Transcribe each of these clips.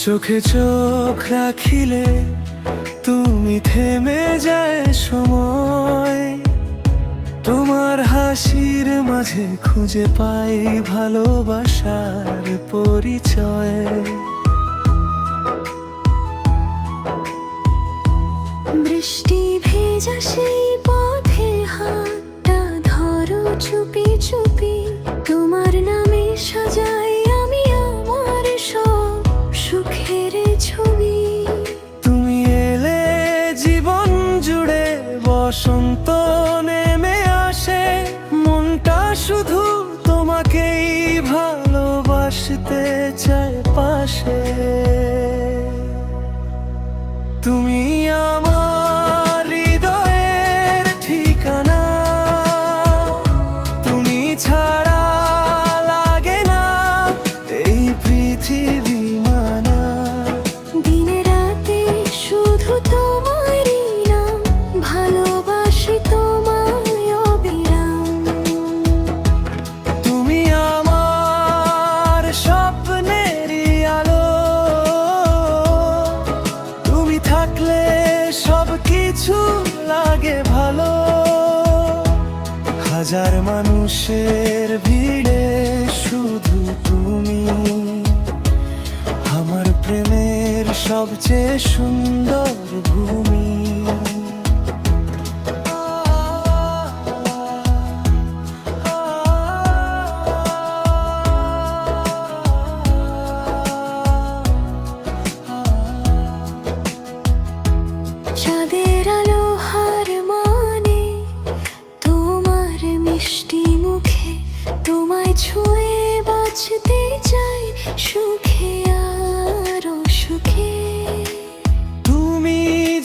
চোখে চোখ রাখিলে তুমি থেমে যায় সময়, তোমার হাসির মাঝে খুঁজে পাই ভালোবাসার পরিচয়। বৃষ্টি ভেজা সেই পথে হাতটা ধরো চুপি চুপি, তোমার নামে সাজাই আমি আমার সব সুখের ছবি। তুমি এলে জীবন জুড়ে বসন্ত নেমে আসে, মনটা শুধু তোমাকেই ভালোবাসতে চায় পাশে। তুমি আমার হৃদয়ের ঠিকানা, তুমি ছাড়া লাগে না এই পৃথিবী মানা। দিনে রাতে শুধু তোমারই নাম, ভালোবাসি তোমায় অবিরাম। তুমি আমার স্বপ্নেরই আলো, তুমি থাকলে সব কিছু লাগে ভালো। হাজার মানুষের ভিড়ে শুধু তুমি আমার প্রেমের সবচেয়ে সুন্দর ভূমি। চাঁদের আলো হার মানে তোমার মিষ্টি মুখে, তোমায় ছুঁয়ে বাঁচতে চাই সুখে আরো সুখে। তুমি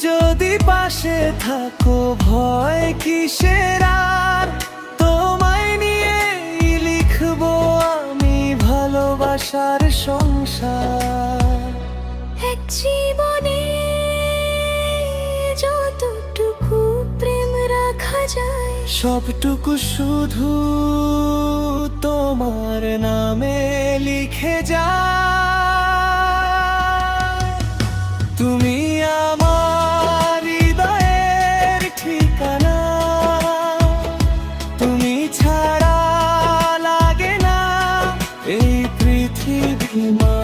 যদি পাশে থাকো ভয় কিসের আর, তোমায় নিয়ে লিখবো আমি ভালোবাসার সংসার। এক জীবনে যতটুকু প্রেম রাখা যায়, সবটুকু শুধু তোমার নামে লিখে যায়। তুমি আমার হৃদয়ের ঠিকানা, তুমি ছাড়া লাগে না এই পৃথিবী মা।